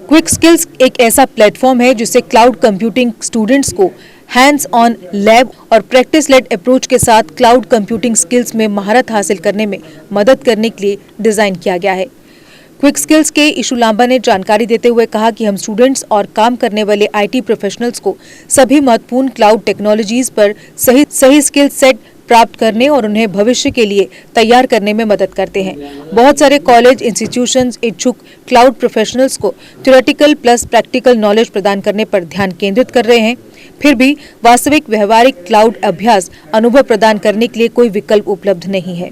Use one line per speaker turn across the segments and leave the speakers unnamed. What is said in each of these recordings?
Quick skills एक ऐसा platform है जिससे क्लाउड कंप्यूटिंग स्टूडेंट्स को हैंड्स ऑन लैब और प्रैक्टिस लेड अप्रोच के साथ क्लाउड कंप्यूटिंग स्किल्स में महारत हासिल करने में मदद करने के लिए डिजाइन किया गया है। क्विक स्किल्स के इशू लांबा ने जानकारी देते हुए कहा कि हम स्टूडेंट्स और काम करने वाले आईटी प्रोफेशनल्स को सभी महत्वपूर्ण क्लाउड टेक्नोलॉजीज पर सही स्किल सेट प्राप्त करने और उन्हें भविष्य के लिए तैयार करने में मदद करते हैं। बहुत सारे कॉलेज इंस्टीट्यूशंस इच्छुक क्लाउड प्रोफेशनल्स को थ्योरेटिकल प्लस प्रैक्टिकल नॉलेज प्रदान करने पर ध्यान केंद्रित कर रहे हैं। फिर भी वास्तविक व्यवहारिक क्लाउड अभ्यास अनुभव प्रदान करने के लिए कोई विकल्प उपलब्ध नहीं है।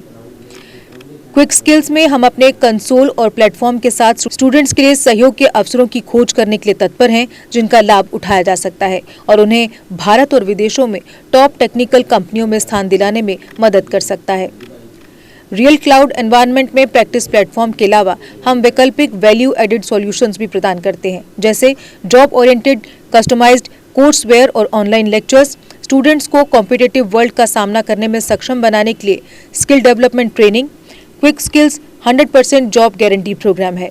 क्विक स्किल्स में हम अपने कंसोल और प्लेटफॉर्म के साथ स्टूडेंट्स के लिए सहयोग के अवसरों की खोज करने के लिए तत्पर हैं, जिनका लाभ उठाया जा सकता है और उन्हें भारत और विदेशों में टॉप टेक्निकल कंपनियों में स्थान दिलाने में मदद कर सकता है। रियल क्लाउड एनवायरनमेंट में प्रैक्टिस प्लेटफॉर्म के अलावा हम वैकल्पिक वैल्यू एडेड सॉल्यूशंस भी प्रदान करते हैं, जैसे जॉब ओरिएंटेड कस्टमाइज्ड कोर्सवेयर और ऑनलाइन लेक्चर्स। स्टूडेंट्स को कॉम्पिटिटिव वर्ल्ड का सामना करने में सक्षम बनाने के लिए skill development training. Quick skills 100% job guarantee program है।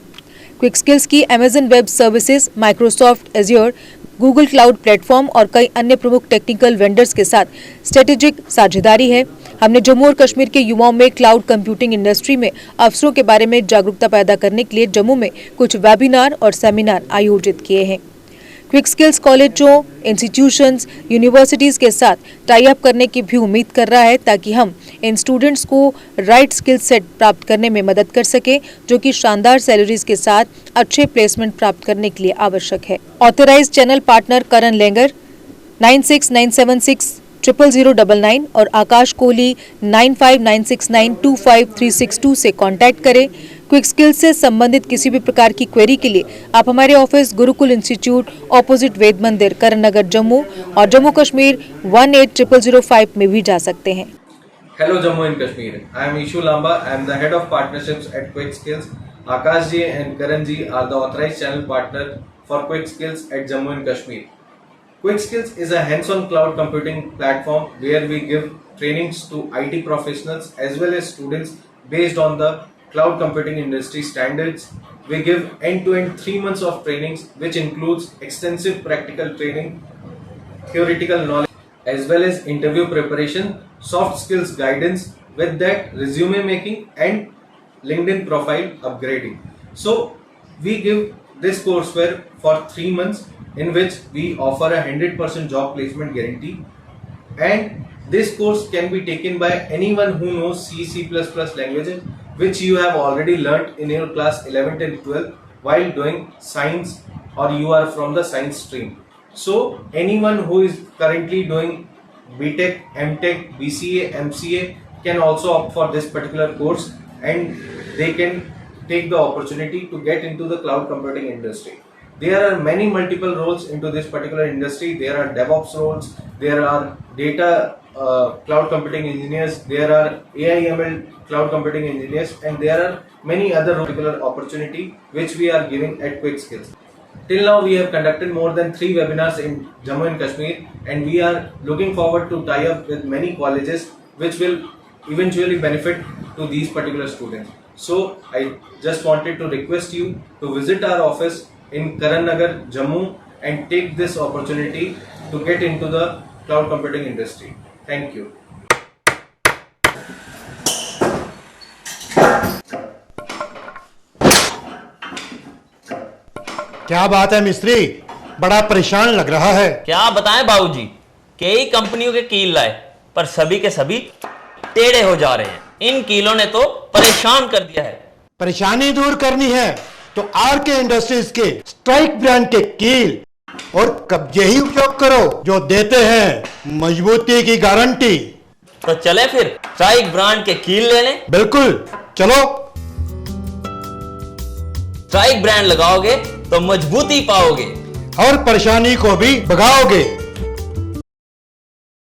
क्विक स्किल्स की Amazon web services, Microsoft Azure, Google cloud platform और कई अन्य प्रमुख टेक्निकल वेंडर्स के साथ स्ट्रेटेजिक साझेदारी है। हमने जम्मू और कश्मीर के युवाओं में क्लाउड कंप्यूटिंग इंडस्ट्री में अवसरों के बारे में जागरूकता पैदा करने के लिए जम्मू में कुछ वेबिनार और सेमिनार आयोजित किए हैं। क्विक स्किल्स कॉलेजों, इंस्टीट्यूशंस, यूनिवर्सिटीज के साथ टाई अप करने की भी उम्मीद कर रहा है, ताकि हम इन स्टूडेंट्स को राइट स्किल सेट प्राप्त करने में मदद कर सके, जो कि शानदार सैलरीज के साथ अच्छे प्लेसमेंट प्राप्त करने के लिए आवश्यक है। ऑथराइज चैनल पार्टनर करण लेंगर 9696600099 और आकाश कोहली 9596925362 से कांटेक्ट करें। क्विक स्किल्स से संबंधित किसी भी प्रकार की क्वेरी के लिए आप हमारे ऑफिस गुरुकुल इंस्टीट्यूट ऑपोजिट वेद मंदिर करण नगर जम्मू और जम्मू कश्मीर 18005 में भी जा सकते हैं।
Hello Jammu and Kashmir. I am Ishu Lamba. I am the head of partnerships at Quick Skills. Akash ji and Karan ji are the authorized channel partner for Quick Skills at Jammu and Kashmir. Quick Skills is a hands-on cloud computing platform where we give trainings to IT professionals as well as students based on the cloud computing industry standards. We give end-to-end 3 months of trainings, which includes extensive practical training, theoretical knowledge, as well as interview preparation, soft skills guidance, with that resume making and LinkedIn profile upgrading. So we give this courseware for 3 months in which we offer a 100% job placement guarantee, and this course can be taken by anyone who knows C, C++ languages, which you have already learnt in your class 11 and 12 while doing science, or you are from the science stream. So anyone who is currently doing BTech, MTech, BCA, MCA can also opt for this particular course, and they can take the opportunity to get into the cloud computing industry. There are many multiple roles into this particular industry. There are DevOps roles, there are data cloud computing engineers, there are AI ML cloud computing engineers, and there are many other particular opportunity which we are giving at Quick Skills. Till now, we have conducted more than 3 webinars in Jammu and Kashmir, and we are looking forward to tie up with many colleges which will eventually benefit to these particular students. So, I just wanted to request you to visit our office in Karan Nagar, Jammu, and take this opportunity to get into the cloud computing industry. Thank you.
क्या बात है मिस्त्री, बड़ा परेशान लग रहा है।
क्या बताएं बाबूजी, कई कंपनियों के कील लाए पर सभी के सभी टेढ़े हो जा रहे हैं। इन कीलों ने तो परेशान कर दिया है।
परेशानी दूर करनी है तो आरके इंडस्ट्रीज के स्ट्राइक ब्रांड के कील और कब्जे ही उपयोग करो, जो देते हैं मजबूती की गारंटी।
तो चले फिर स्ट्राइक ब्रांड के कील लेने।
बिल्कुल, चलो।
स्ट्राइक ब्रांड लगाओगे तो मजबूती पाओगे
और परेशानी को भी भगाओगे।